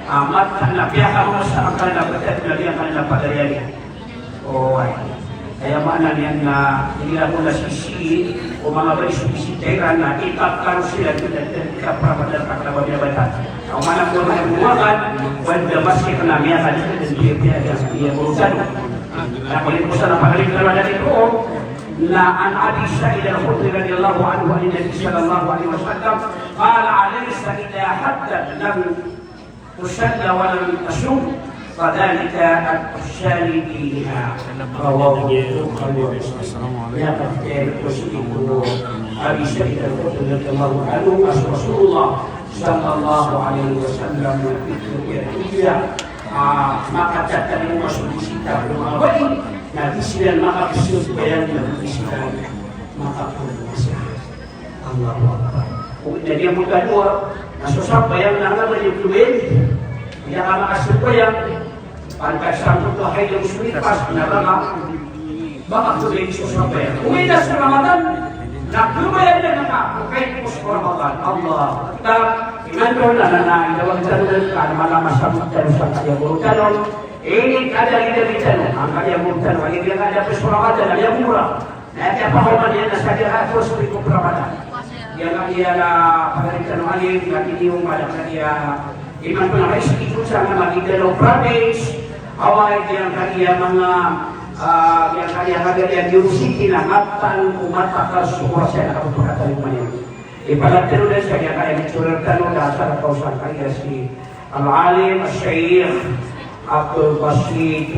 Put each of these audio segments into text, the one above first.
amat nabiya ka mo sa ang kanila batat nabiya kanila padariyali. O ay. Kaya mana niyan na hindi na po nasisi o mga barisubisitera na itakaro sila kita prapadal pakalabang niya batat. Ang mana po na buwakan, wala maski ka nabiya ka dito din dia urusan. Nakulit mo sa napagaling na naman ito na an Abi Sa'id al-Khudri radiyallahu anhu an Nabi sallallahu alaihi wasallam qala alaysa idha haddath lam tusalla wa lam tasum fadhalika at-tushali fiha rawahu Bukhari. Ya kafir kusiku Abi Sa'id al-Khudri radiyallahu anhu Rasulullah sallallahu alaihi wasallam ya makacatan mo masulisita ng mga bayi na di sila makapisubayan na bisita makapulisa. Allah Akbar. Kung hindi mo ganwa, nasusabayan na naman yung tuwin, hindi ka makasubayan, pagkasama ito ay yung sumipas na baka tuloy susabayan. Uwi na sa Ramadan, naglubayan na nga, kahit po sa Ramadan, Allah. Iman ko na ilawag tanong ka na malamas ang magtanong sa kaya mong tanong. Ini kada kita bicara, ang kaya mong tanong. Ang hindi kada pesuramatan, ang yang murah. Nanti apa orang dia nak saja harus beri peramatan. Dia nak dia pada tanong alih, nak ini ada dia. Iman ko na may sikit sa mga Madinah Pradesh. Awal dia kaya mga yang kaya dia diusikin angatan umat akal semua saya nak berkata lima ini. Ibarat terudah saya kaya dicurahkan dasar kausan kaya si Al-Alim Al-Syaikh Abdul Basit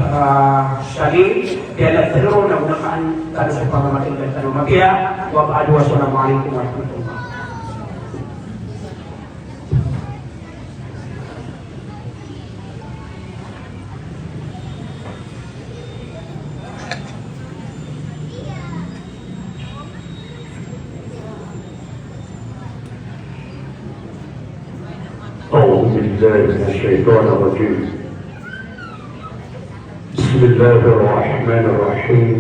Salim dia terudah menggunakan tanah sepangamatin dan tanah mafia. Wassalamualaikum warahmatullahi wabarakatuh. أعوذ بالله من الشيطان الرجيم. بسم الله الرحمن الرحيم.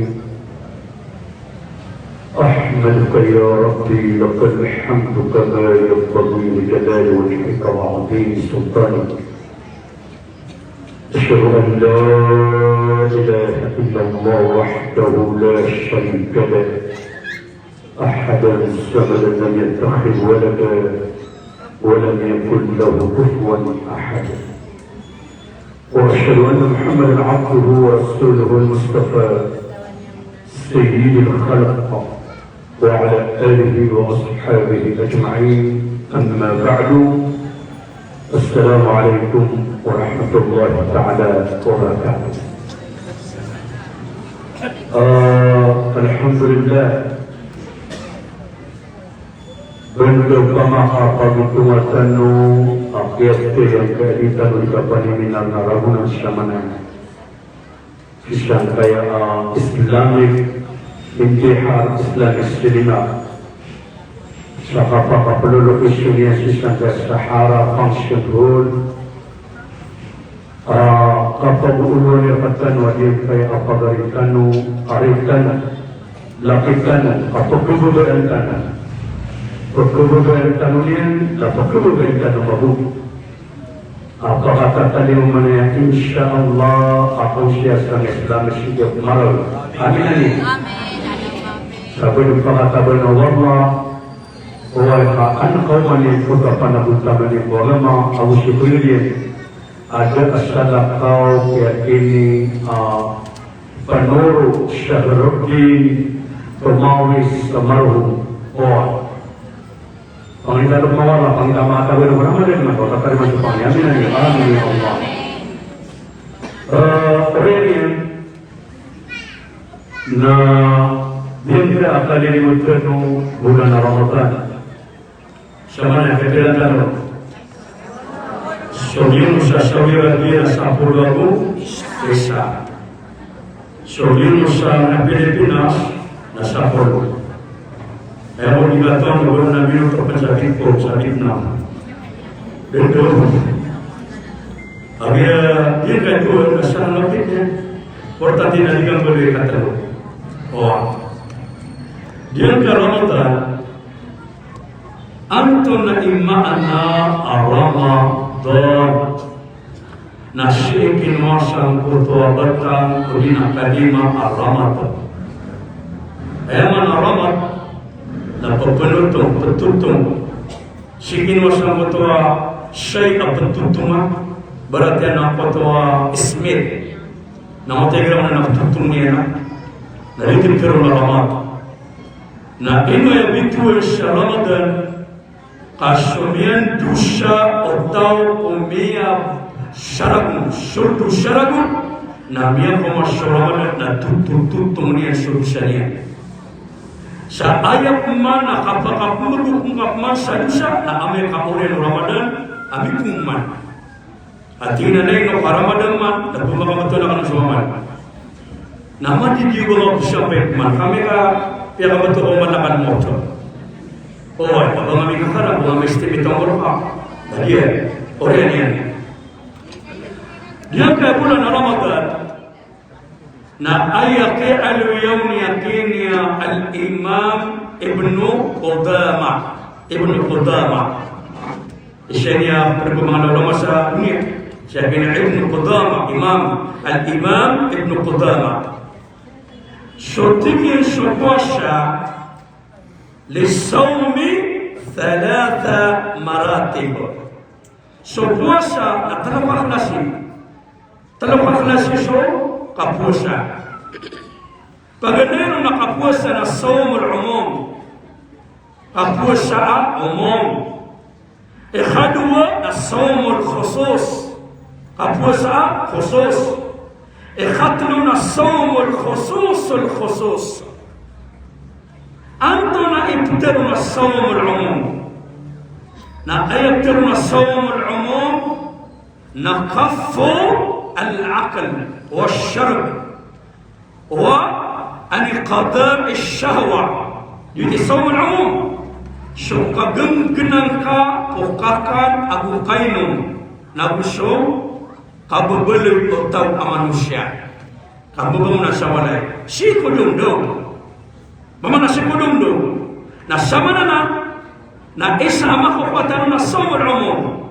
أحمدك يا ربي لك الحمد كما ينبغي لجلال وجهك وعظيم سلطانك. أشهد أن لا إله إلا الله وحده لا شريك له أحدا صمدا لم يتخذ ولدا ولم يكن له كفوا احد. واشهد ان محمدا عبده ورسوله المصطفى سيد الخلق وعلى اله واصحابه اجمعين. اما بعد، السلام عليكم ورحمه الله تعالى وبركاته. الحمد لله bentuk pamahapagituwasanu akyat yang keeditan ucapan minang syamanan kisah kaya Islamic intihar Islamic cinema sakapa peluluk isunya sisang kaya Sahara Function Hall kapag ulun yang katan wajib kaya apagaritanu aritan lakitan kapag kububayan tanan perkebunan tanulian, dapat kebunan tanubahu. Apa kata tadi mana insya Allah apa siasat Islam sejak malam. Amin. Sampai jumpa kata Allah. Wahai kau mani kota panabunta mani bolama awu syukurin. Ada asalah kau yakini penuru Syahruddin Pemawis Kemarhum. Panglima Mawala, Panglima Mata Berapa dan Mas Kota Kalimantan Jepang. Amin ya Allah. Kemudian, dia akan dimutuskan bulan Ramadan. Sama yang kita tahu. Soalnya saya dia sapulaku Esa. Soalnya saya Filipina nasapul. Ewan digatang baru nabi untuk sakit kok sakit nam. Betul. Abia dia kan tu asal lapiknya. Porta tidak digang boleh kata. Oh. Dia kalau Ramadan antuna imma anna Ramadan Nasikin masang kutua batang Kudina kadima al-ramat Ayaman al-ramat Napapenutung, petutung Sikin masang kutua Syai'a petutungah Berarti anak kutua ismir Nama tegra mana petutung ni anak Dari timtirun al-ramat Nah ino yang bitu Ramadan Kasumian dusa Atau umiyah Syaragun, surdu syaragun Nabiya koma syuramadan na tutung niya surdu syariah Sa ayat mana kapakapuluk kungkapman sa dusa Na amay kapurin Ramadan Abi kuman Atina na yung Ramadan man Na bumakamatun na ka ng sumaman Nama di diyo mga kusyapit man Kami ka Pia ka bato kong manakan mo ito Oy, abang kami kakarang Kung kami istimitang orka Dahil, oriyan yan Dia ke bulan Ramadan na ayake al-yawm yakinya al-imam Ibnu Qudamah Isyanya perkembangan ulama sa dunia Syekh Ibnu Qudamah al-imam Ibnu Qudamah Syutingin syukwasya Lissawmi 3 maratib Syukwasya na talawak nasi Talawak nasi so kapuasa. Pagandero na kapuasa na sawmul umum. Kapuasa umum. Ikhadwa na sawmul khusus. Kapuasa khusus. Ikhatlu na sawmul khusus. Anto na ibtiru na sawmul umum. Na ayabtiru na sawmul umum. Na kafu العقل والشرب وانقضاء الشهوة يدي صوم العموم شو قدم كننكا وقاكان أبو قينم نبو شو قبل أتو أمانوشيا قبل مناسبة شي كدوم دو بمنا شي كدوم دو نسمعنا na isama ko patano na صوم العموم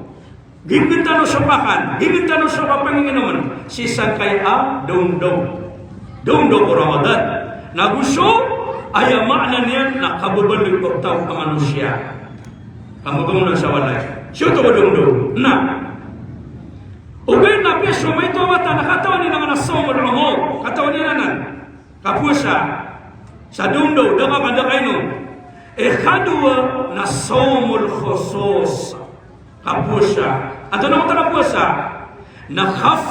Giminta no sopakan, giminta no sopapanginginuman. Sisang kaya dong-dong ko Ramadan. Naguso, ay makna niyan na kababalik ko tao ka manusia. Kamu na sa walay. Siyo to dong-dong. Na. Ugay na piso, may tumata, nakatawan niya nga na sawmul umum. Katawan niya na kapusa. Sa dong-dong, damakanda kayo. Ikadwa na sawmul khusus. Kapusa. Atau nama tanah puasa na khaf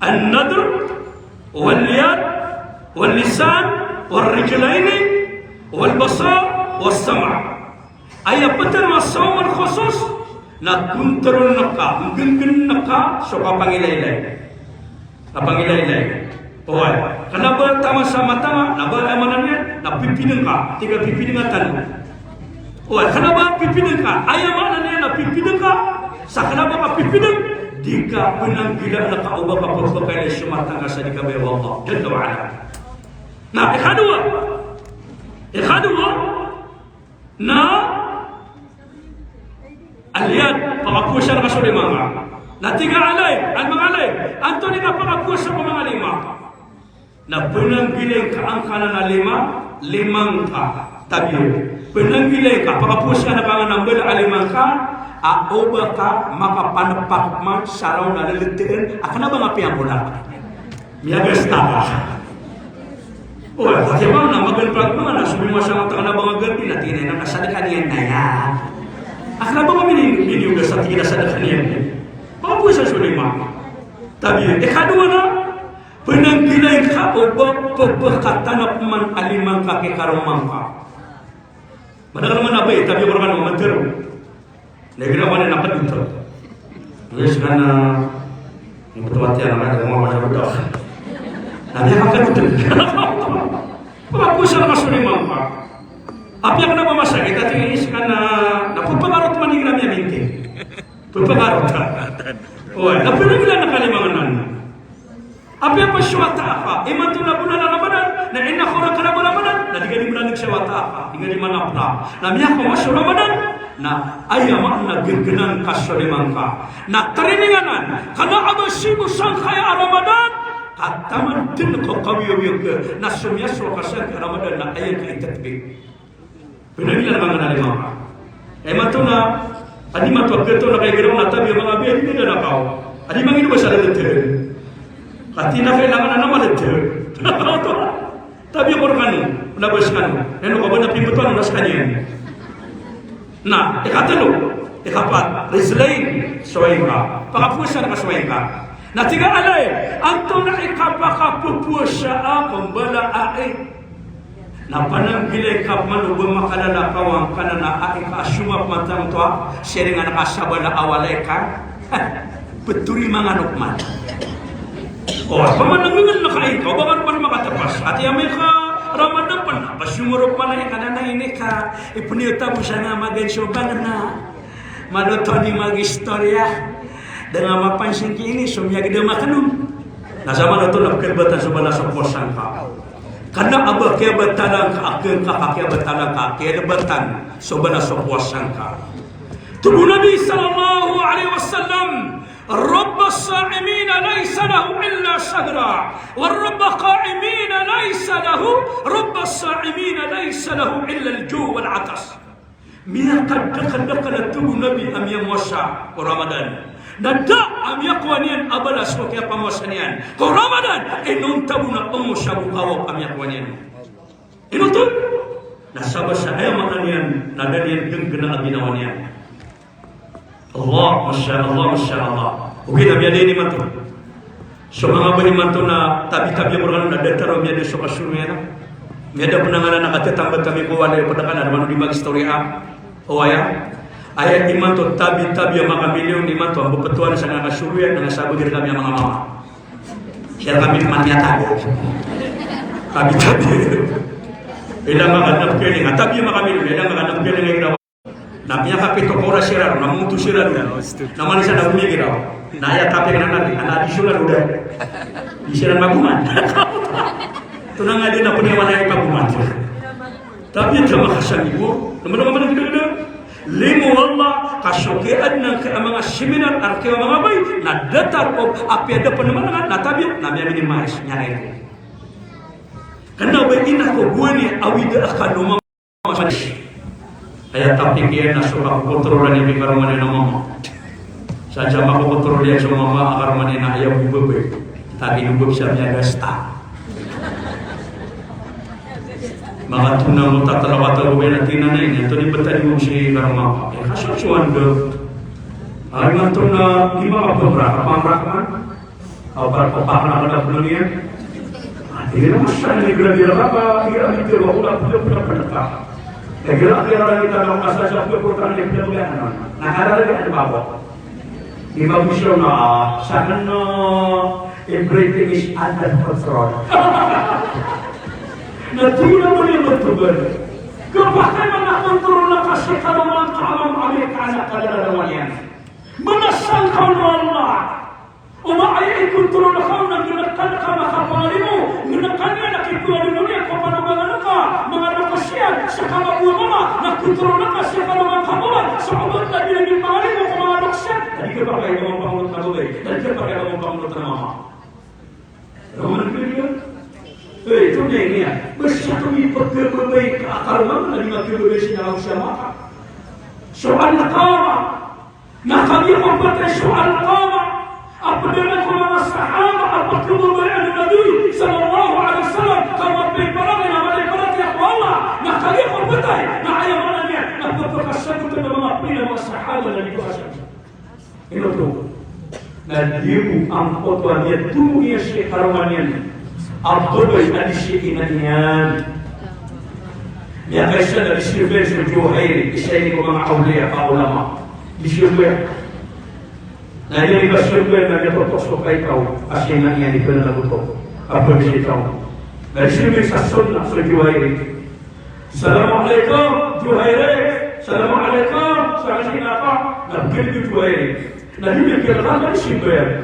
an-nadr wal-yad wal-lisan wal-rijlaini wal-basar wal-sama' ayat betul masawal khusus na kunturun naka mungkin naka so kapangilay-lay Oy, kenapa tama-sama naba amanannya na pipineng ka tiga pipinengatan Wah, kenapa pipineng ka? Ayah mana niya na pipineng ka? Sa kenapa ka pipineng? Di ka penanggila na kaubah ka pagpakay na sumatang ka sa di ka bayaw Allah. Jalla wa'ala. Nah, ikadwa na aliyad, pangapusa na kaso limang ka. Na tiga alay, Antoni ka pangapusa ka mga lima. Na penanggila ka ang kanan na limang ka. Tabi penanggilay ka pakapusa na ka nambal alimang ka aoba ka makapanapak man saraw na lalitiin akana ba ngapiang mula miyagas na ka o pati ba na magalpag mga nasubi mo sa mga na mga ganti na tinay na kasalikan yan na yan akana ba kami niniyugas sa tina sa nakaniyan pakapusa sulima tabi ikadwa na penanggilay ka oba pagkatanak man alimang ka kikarumang ka Padahal naman abay, tapi orang kan memantir. Negara mana nak itu? Yes, karena yang pertama tiada nama yang mau macam itu. Nanti akan itu. Apa salah masuk lima apa? Apa yang kenapa masa kita tinggal karena dapat pengaruh teman yang namanya minti. Pengaruh. Oh, tapi lagi nak kalimangan. Apa yang bersyuata apa? Iman tu nak bulan Ramadan. Na inna khura kana Ramadan. Na diga di bulan syawata apa? Diga di mana pula? Na miya ko masuk Ramadan. na ayam na gergenang kasode mangka na terininganan kana abasimu sangkaya Ramadan kataman din ko kawiyo ke na sumya so kasan Ramadan na ayat itatbi pinagila mga nalima mato na adi mato keto na kay gero na tabi mga biya hindi na nakaw adi mangino ba sa letter kati na kailangan na naman letter tabi ko kanu nabas kanu eno ko ba na pimutuan na sa kanya nah, ikapat, rizlain, suwaika. Pakapusa na kasuwaika. Na tiga alay, anto na ikapakapupusa akong bala ae. Na pananggilay ka manubang makalalakawang ka na ae ka asumap matang to, siya nga nakasaba na awalay ka. Beturi mga nukman. O, pamanangungan na kain ka, o baka naman makatapas. At yamay ka, Ramadan pa na, pasyumurok pa na ka na ini ka, ipuniuta mo siya nga mag-ensoban na, maluto ni mag-istorya, dengan mapansin kini, sumyagi dia makanum. Nasa maluto na kebatan subala sa posang ka. Karena abah kebatalang ka, akin ka, kebatalang ka, kebatan subala sa posang ka. Tubuh Nabi sallallahu alaihi wasallam, رب الصائمين ليس له إلا شهرا والرب قائمين ليس له رب الصائمين ليس له إلا الجوع والعطش من قد دخل التوب نبي أم يموسى رمضان ندا أم يقوانين أبلا سوك يا پموسانيان رمضان إنهم تبونا أم شابو أو أم يقوانين إنهم تب نسابة سأيا مكانيان ندانيان gengkena abinawanian Allah, Masya Allah, Masya Allah. Oke, tapi ada ini mantu. So mga bani mantu na tabi-tabi mo rin na detaro miya de so kasurmiya na. Miya da penanganan na katetambal kami ko wala yung padakan na manu di mag-istorya. O aya, aya di mantu tabi-tabi ang mga milyon di mantu ang bupetuan sa nga kasurya na nasabi diri kami ang mga mama. Siya kami manyatago. Tabi-tabi. Ilang mga napkeling. Tabi yung mga milyon, ilang mga napkeling ngayon. Na kapito ko siraro na mutu siraro na manisa na bumigiraw na ya tapi na nabi ana additional udah disiran maguman tunang ali na punya mana maguman tapi jamaah kasan ibu teman-teman kita limo wallah kasokean ng mga seminar arke mga bay na datar o api ada penemangan na tabi na biya minimais nyari karena ba ina ko buani awida akan mas Ayat tapi kia nasuka kontrolan yang bikar mana nama saja maka kontrol yang sama mama akar mana na ayam bube tapi bube bisa menjaga sta maka tuna muta terawat bube nanti nana ini itu di betah di musi karma kasar cuan ke ayam tuna lima apa berapa pamrakan apa pahana ada dunia ini masa ini gerak apa gerak itu bawa pulang pada Kira-kira kita mau kasih satu program yang berbeda. Nah, ada lagi ada bawa. Di bawah misalnya, sana everything is under control. Nah, tidak boleh betul. Kepakai mana kontrol nak kasih kalau kamu ambil anak pada dalamnya. Menasangkan Allah. Uma ayat kontrol kau nak menekan kamu kapalimu, menekannya nak ikut dunia kepada mengenai kesian sekala buah mama nak kontrol nak sekala makamuan sahabat lagi lagi mari mau kemana kesian tadi kita pakai ngomong bangun kabel tadi kita pakai ngomong bangun mama Roman dia itu dia ini ya bersatu dipakai berbaik ke akar mana lagi nak berbesi nyala siapa soal nakama nak kami membaca soal nakama apa dengan kalau sahabat apa kemuliaan Nabi sallallahu alaihi wasallam kalau berperang nah kalian berbetai, nah ayam mananya, nah berkasih itu mengapila masalah dan dikuasai. Ini tu, dan dia angkot dia tunggu dia si karumannya, Abdul dari si inanian. Dia kisah dari si Bezul Juhairi, kisah ini memang awliya ulama, di Syurga. Nah dia di Syurga dan dia terus pakai kau, asyiknya di mana lagu tu, apa bisa tahu? Dari sini Sunnah Juhairi. Assalamualaikum Juhairi. Assalamualaikum. Saksi apa? Nabil Juhairi. Nabi berkata dari situ ya.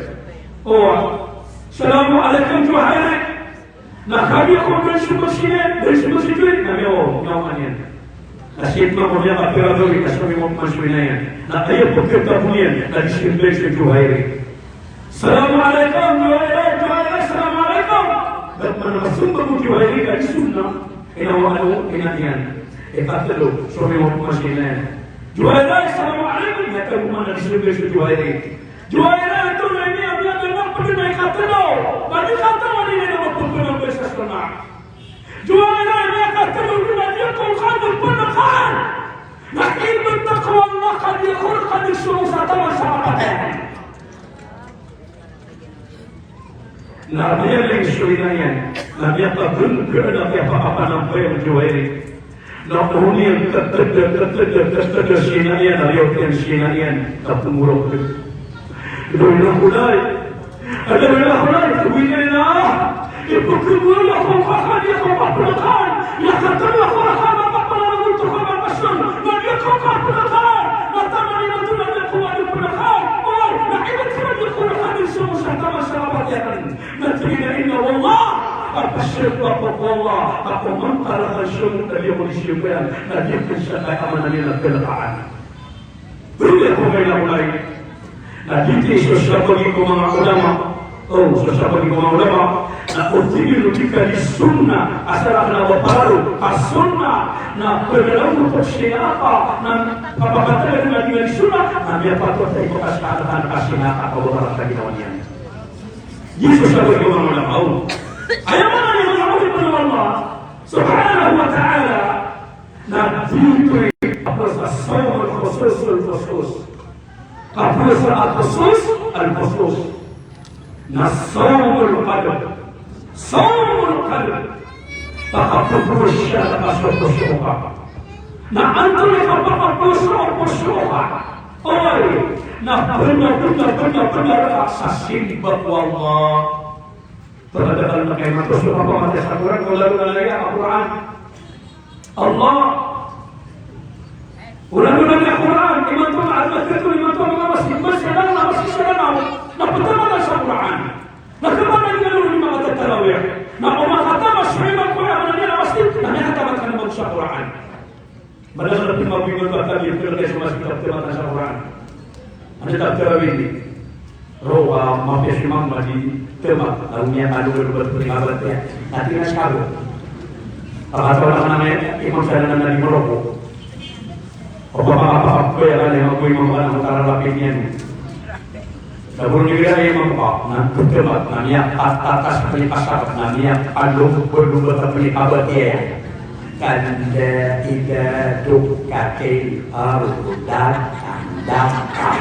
Oh, Assalamualaikum Juhairi. Nah kami aku dari sini dari situ Nabi nyamannya. Nasib mamanya kapira gawi kasami mo mansuinayan. Na ayo pagkita punya na disiplin sa Juhairi. Assalamualaikum Juhairi, assalamualaikum. Dan mana masumba mo Juhairi ka sunnah. Inawa inanian. Ikatlo sami mo mansuinayan. Juhairi, assalamualaikum. Ya kan mana disiplin sa Juhairi. Juhairi itu ini abia dengan pernah ikatlo. Bagi kata wali ini nama pernah besar sana. Juhairi ini ikatlo dengan dia kau kan. Nah ilmu taqwa Allah qad yakun qad yusuru satama syaratan. Nabi yang suinanya, Nabi tabun kerana apa nampai Juhairi. Nabi yang terteda sinaian ariotkan sinaian tapumurok. Doina hulai, ada doina hulai tuwina. Ipukul ya kau fakan ya kau papukan, ya kata ya kau fakan apa pelaku tu kau pasang, bagi kau papukan, mata mani matu nanti kau ada papukan, oh, nak ini tidak dikurakan di semua sama sahabat ya kan, nanti ini Allah, apa sebab Allah, apa mantara semua tadi yang disiapkan, nanti bisa amanah ini nak kelakaan. Beri aku mulai, nanti sesuatu bagi mga ulama. Oh, sesama di mga ulama na utigilu tika di sunnah asal na waparu as-sunnah na pagalaw ko siya na papapatay na di sunnah na may patut ay pagkasaan kasinaka o waparu sa ginawa niya. Yesus sabi ko mga ulama, ayaw mo na yung mga ulama ng Allah subhanahu wa ta'ala na dito'y tapos asawang al-khusus al-khusus tapos al-khusus al-khusus نصوم القلب صوم القلب تخفف الشهر أشرف الشوقة نعنتم لخفف الشوقة أي نبنى سسيبك والله تغدق المكيمة الشوقة وما تسكرك ولا لنا القرآن الله ولا لنا القرآن إمان تم على المسجد إمان تم على المسجد مسجد Pertama Al-Quran. Nah kemana dia lalu lima kata tarawih? Nah Umar kata masyarakat Al-Quran dia pasti. Nah dia kata makan bagus Al-Quran. Padahal lebih mau bingung kata dia kerja semua kitab teman Al-Quran. Ada tak tarawih ini? Roha mafia simam di teman. Lalunya adu berperingat ya. Nanti nak kabur. Apa orang namanya Imam Syafi'i dari Maroko. Apa yang ada yang Imam antara lapiknya ni. Dabur negara yang mampu, nak berdebat, namanya atas penikasar, namanya alung berdua penikabut dia. Kanda ida duk kaki arudat daka.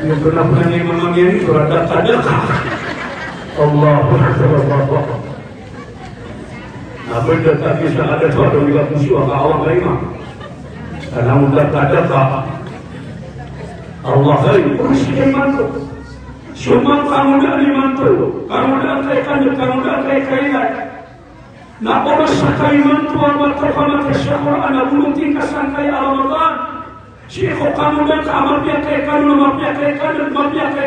Yang pernah ni mamanya ni arudat daka. Allahu Akbar. Namun tak bisa ada suatu juga musuh awak lain. Karena arudat daka. Allah hari kursi mantu, cuma kamu dah mantu, kamu dah kaya. Nak orang sakai mantu amat terhormat syahur anak belum tinggal sampai Ramadan. Syekh kamu dah amat dia kaya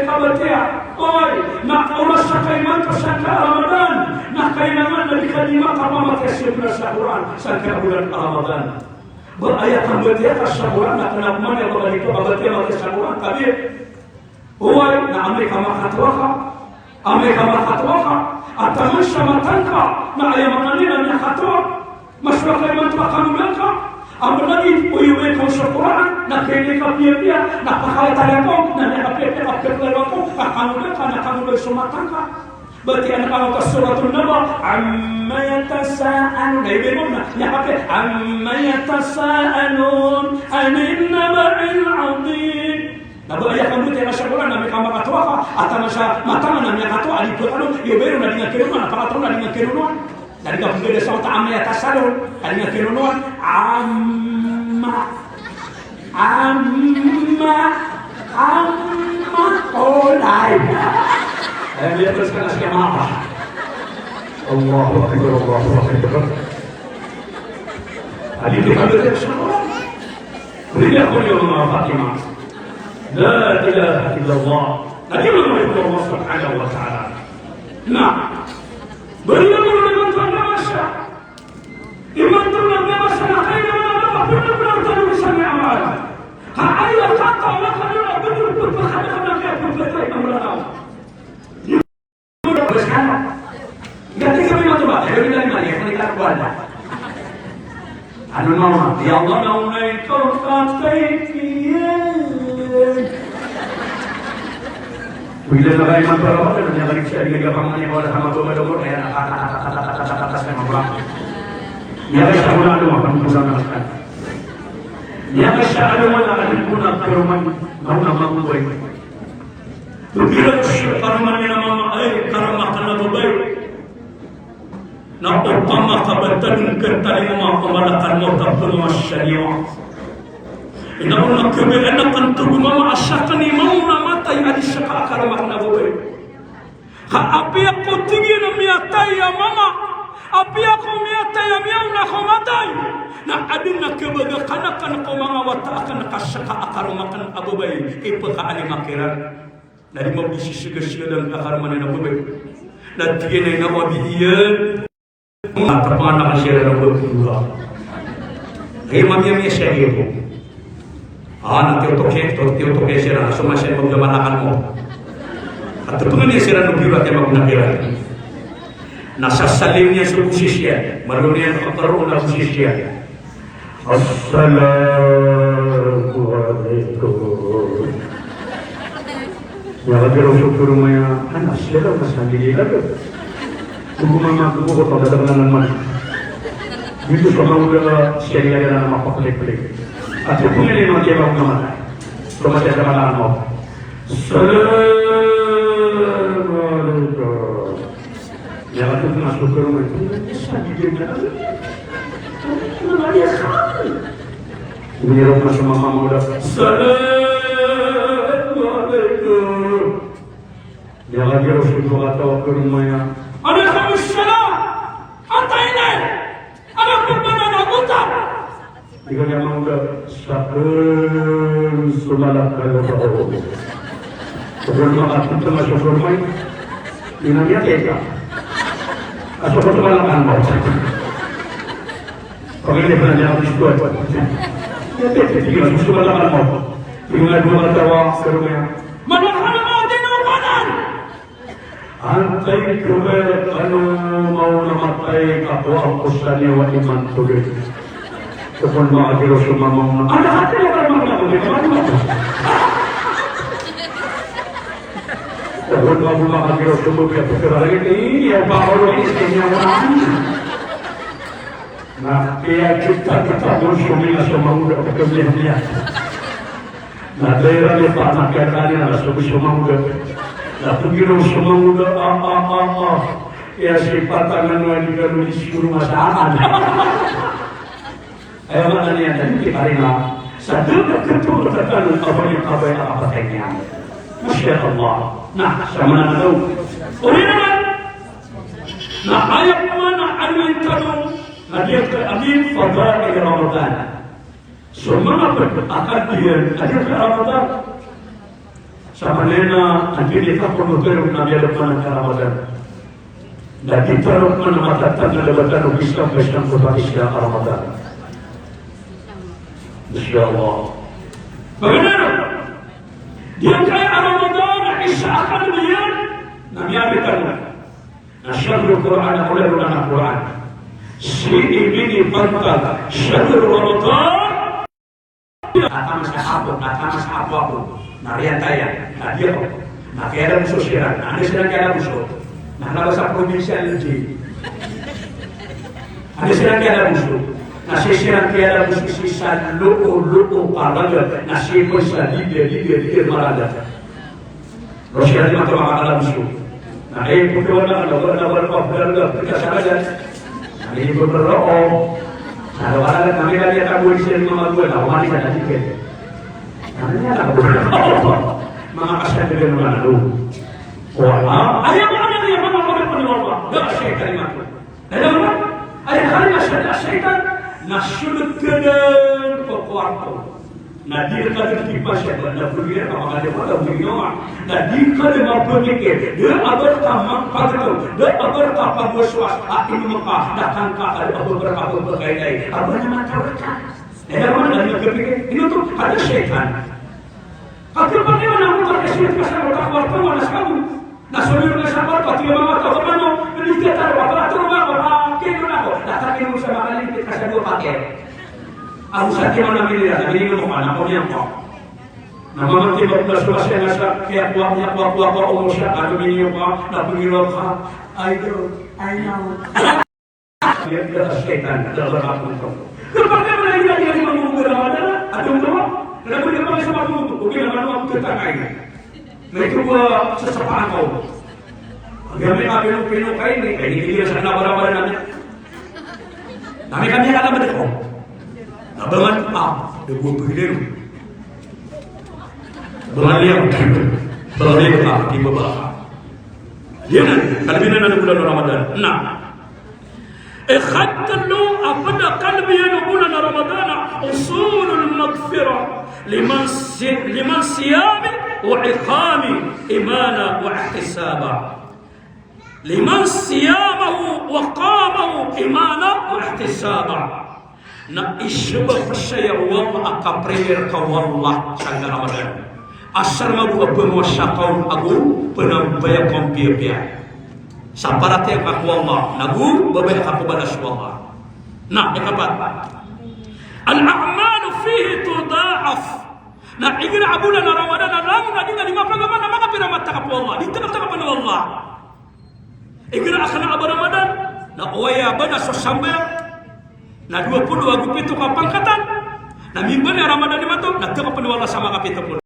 kabar dia. Oi, nak orang sakai mantu sampai Ramadan, nak kaya nama dari kalimah amat syahur sampai bulan Ramadan. Berayatkan bertiap asyaburan nak kena mana yang berkali itu bertiap asyaburan kabir. Huwai na Amerika makhatwaka atamasha matanka na ayamananina na khatwa maswaka imantuwa kanulanka amrani uyuweka usyaburan na kelika pia na pakawatala ko na nakapekla ko kanulanka na kanulay sumatanka. Berarti anak-anak suratul Naba amma yatasa'alun ibnuna nyapa amma yatasa'alun anin naba'il 'azim. Nabu ayat kamu tena syukuran na kama katwa atamasha matama na katwa alipotalo yobero na dinga kiruna na pakatona dinga kiruna dari ka pugede sa amma yatasa'alun dinga kiruna amma olai. Dia teruskan sekian apa? Allahu Akbar, Allahu Akbar. Ali bin Abi Thalib beliau Allah Fatimah. La ilaha illallah. Najibullah Allah Subhanahu wa Ta'ala. Nah, beliau dengan Tuhan Masya. Iman Tuhan Masya. Kaya Ya Allah naunai kau katakan. Bila nagai mantra apa dan yang saya dia pamannya kalau sama tuh ada orang yang kata sama orang. Ya saya ulang dulu makan pulang makan. Ya saya ulang makan pulang ke rumah mau nama baik. Bila karena nama karena makan apa baik. Na utama kabatan kertani ma pemalakan motor syariah. Ina una kebelan kan tugu mama asyakani mau nama tay adi syaka akar makna baik. Ha api aku tinggi na miatai ya mama. Api aku miatai ya miau na khomatai. Na adin na kebaga kanakan ko mga wata akan kasyaka akar makan abu baik. Ipa ka ali makiran. Dari mau disisiga-siga dan akar mana na baik. Na tiene na wabiyan. Atapan nak share dengan berdua. Mami share itu. Nanti untuk share semua share menggabungkan mo. Atau pengen share dengan berdua yang menggabungkan. Nasa salimnya suku sisia, malunya terus nak sisia. Assalamualaikum. Ya lagi rusuk ke rumahnya, anak siapa pasang diri lagi. Tunggu mama, tunggu kau tak ada nama. Itu sama udah syariah dan nama pelik-pelik. Atau punya lima cewek nama. Sama ada nama. Assalamualaikum. Ya waktu itu masuk ke rumah itu, ini rumah sama mama udah. Assalamualaikum. Ya lagi Rasul kata ke rumahnya. Waalaikumsalam. Apa ini? Ada permainan agutan. Jika dia mau sakun sumalak kalau tahu. Sebelum makan itu masuk rumah, ini dia teka. Asal kau malakan mau. Kau ini pernah jangan diskuat. Ya teka, jika masuk malakan mau. Jika dua tawa ke rumah. Mana mau dinobanan? Antai kuber anu mau namatai aku angkusani wa iman tulis. Kepun ma'agi Rasulullah mau ada hati yang mana boleh mana. Kepun ma'agi Rasulullah biar pikir lagi ini ya baru istrinya orang. Nah, kita bersumila semua udah kemudian. Nah, daerah ni tanah kekali nak semua udah. Nah, begitu semua udah ya sifat tangan wajib kalau disuruh masakan. Ayo mana ni yang tadi kita rina. Satu ketua terkadang apa yang tanya. Masya Allah. Nah, sama nak tahu. Original. Nah, ayat mana ayat tahu? Ayat ke-6 fadail Ramadan. Semua akan dia ayat Ramadan. Sama nena nanti kita pun berterus Nabi depan Ramadan. Dan kita pun menetapkan Ramadan Islam Islam kota Islam Ramadan. Insyaallah. Bagaimana? Dia kaya Ramadan Isa akan dia Nabi berkata, "Asyhadu Quran oleh ulama Quran." Si ini pantas syahrul Ramadan. Kata mas apa? Narian taya, dia kok. Nah, kaya musuh siran, anda sedang kaya musuh. Nah, bahasa provinsial ini. Anda sedang kaya musuh. Nah, siran kaya musuh sisa lu'u kalah. Nah, si bisa dia marada. Rusia di mata makalah musuh. Nah, putih warna kita saja. Nah, ini berdoa. Kalau ada kami lagi tahu di sini mama gue, tahu mana ada tiket. Namanya apa? Maka kasih dengan mana lu? Wah, ada yang mana boleh penolong? Gak syaitan itu. Ada apa? Ada kalimat syaitan. Nasyul kedan pokok. Nadir kata kipas ya, anda pergi apa ada pada dunia. Nadir kata mampu mikir. Dia agar tamang padu. Dia agar kapal bersuas. Ini Mekah datang ke ada beberapa berkaitan. Apa nama mereka? Ada mana yang berpikir? Ini tuh ada syaitan. Akhir bagaimana kita kasih kesan orang tua mana kamu? Nasional kesan apa? Tiga mama tahu mana? Ini kita tahu apa? Tahu apa? Kita tahu. Datang ini sama kali kita kasih dua paket. Aku sa mana miliar, ini ko pa na ko niya ko. Na mga tibok na sa kaya kuwa umur siya, ano ninyo ka, napangilo ka, I know. Yan ka sa setan, sa bakapon ko. Kapag naman na hindi kasi mamumura ka na, at yung naman, nalaman niya pa sa matuto, kung kailangan mo ang tutangay. May truwa sa sapaan ko. Ang gamit kami ng pinukay, may hindi sa nabarabara namin. Kami alam ko. Nabangan pa, nagpapagilin. Berlian, berlian di bawah. Yan, kalbinan na bulan Ramadan. Nah, ikhadlu abada kalbiyan bulan Ramadan usulul maghfirah liman siyami wa iqami imana wa ihtisaba. Liman siyamahu wa qamahu imana wa ihtisaba. Na isbah saya wallah akaprimer ka wallah sa Ramadan. Asar mabuha pemuasakaun agung penambaya kompia-pia. Saparate aku Allah nagu babaya aku balas Allah. Nah, yang keempat. Al-a'malu fihi tudha'af. Nah, igra bulan Ramadan lang ngadi ngadi mapagaman na mga piramat ka po Allah. Dito ka pa Allah. Igra akhana Ramadan na oya bana so sambil na 20 agu pitu ka pangkatan. Na minggu ni Ramadan ni mato na ka pa Allah sama ka pitu.